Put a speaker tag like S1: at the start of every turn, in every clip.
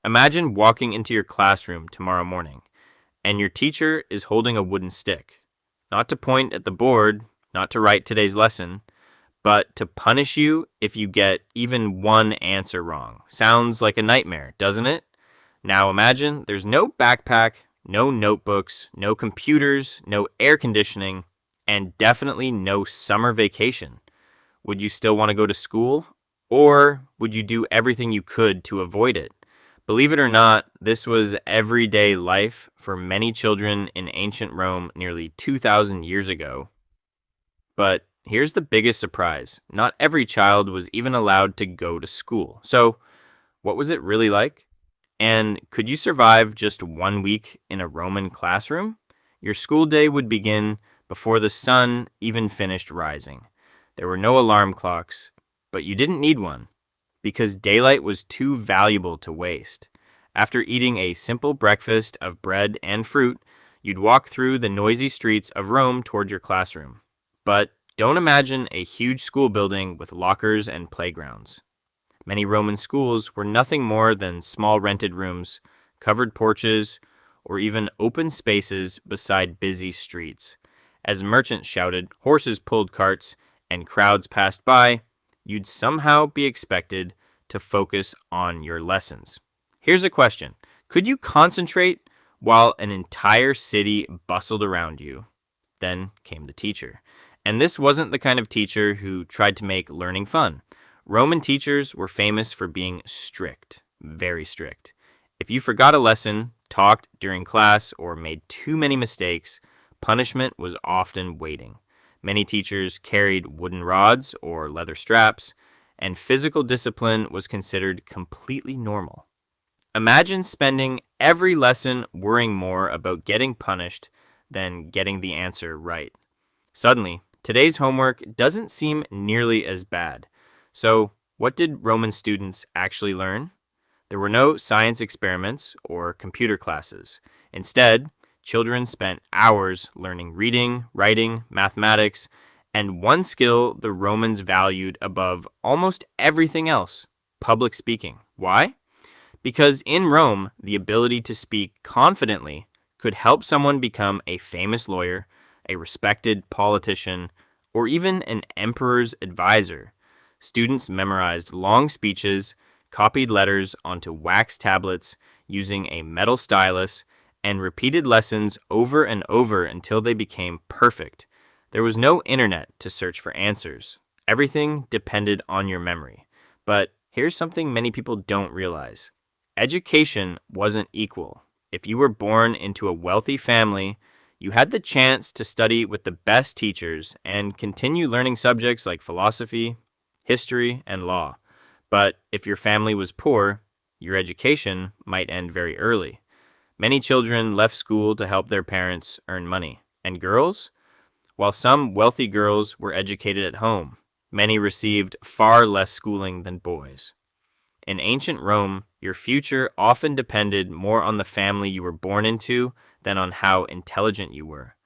S1: Imagine walking into your classroom tomorrow morning, and your teacher is holding a wooden stick. Not to point at the board, not to write today's lesson, but to punish you if you get even one answer wrong. Sounds like a nightmare, doesn't it? Now imagine there's no backpack, no notebooks, no computers, no air conditioning, and definitely no summer vacation. Would you still want to go to school? Or would you do everything you could to avoid it? Believe it or not, this was everyday life for many children in ancient Rome nearly 2,000 years ago. But here's the biggest surprise. Not every child was even allowed to go to school. So, what was it really like? And could you survive just 1 week in a Roman classroom? Your school day would begin before the sun even finished rising. There were no alarm clocks, but you didn't need one because daylight was too valuable to waste. After eating a simple breakfast of bread and fruit, you'd walk through the noisy streets of Rome toward your classroom. But don't imagine a huge school building with lockers and playgrounds. Many Roman schools were nothing more than small rented rooms, covered porches, or even open spaces beside busy streets. As merchants shouted, horses pulled carts, and crowds passed by, you'd somehow be expected to focus on your lessons. Here's a question. Could you concentrate while an entire city bustled around you? Then came the teacher. And this wasn't the kind of teacher who tried to make learning fun. Roman teachers were famous for being strict, very strict. If you forgot a lesson, talked during class, or made too many mistakes, punishment was often waiting. Many teachers carried wooden rods or leather straps, and physical discipline was considered completely normal. Imagine spending every lesson worrying more about getting punished than getting the answer right. Suddenly, today's homework doesn't seem nearly as bad. So, what did Roman students actually learn? There were no science experiments or computer classes. Instead, children spent hours learning reading, writing, mathematics, and one skill the Romans valued above almost everything else: public speaking. Why? Because in Rome, the ability to speak confidently could help someone become a famous lawyer, a respected politician, or even an emperor's advisor. Students memorized long speeches, copied letters onto wax tablets using a metal stylus, and repeated lessons over and over until they became perfect. There was no internet to search for answers. Everything depended on your memory. But here's something many people don't realize. Education wasn't equal. If you were born into a wealthy family, you had the chance to study with the best teachers and continue learning subjects like philosophy, history, and law. But if your family was poor, your education might end very early. Many children left school to help their parents earn money. And girls? While some wealthy girls were educated at home, many received far less schooling than boys. In ancient Rome, your future often depended more on the family you were born into than on how intelligent you were.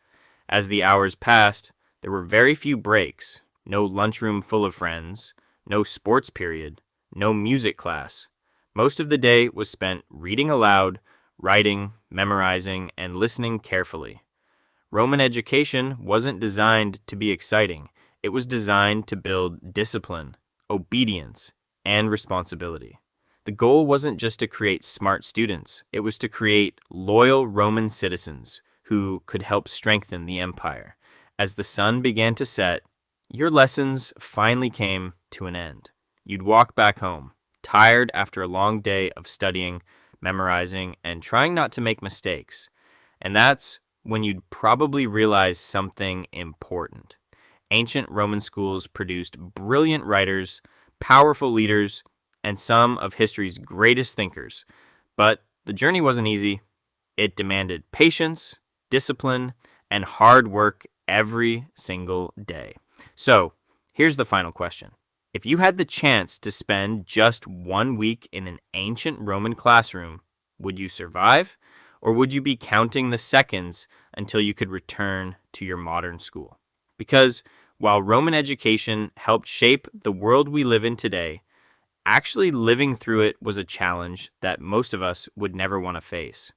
S1: As the hours passed, there were very few breaks, no lunchroom full of friends, no sports period, no music class. Most of the day was spent reading aloud, writing, memorizing, and listening carefully. Roman education wasn't designed to be exciting. It was designed to build discipline, obedience, and responsibility. The goal wasn't just to create smart students. It was to create loyal Roman citizens who could help strengthen the empire. As the sun began to set, your lessons finally came to an end. You'd walk back home, tired after a long day of studying, memorizing, and trying not to make mistakes. And that's when you'd probably realize something important. Ancient Roman schools produced brilliant writers, powerful leaders, and some of history's greatest thinkers. But the journey wasn't easy. It demanded patience, discipline, and hard work every single day. So, here's the final question. If you had the chance to spend just 1 week in an ancient Roman classroom, would you survive? Or would you be counting the seconds until you could return to your modern school? Because while Roman education helped shape the world we live in today, Actually, living through it was a challenge that most of us would never want to face.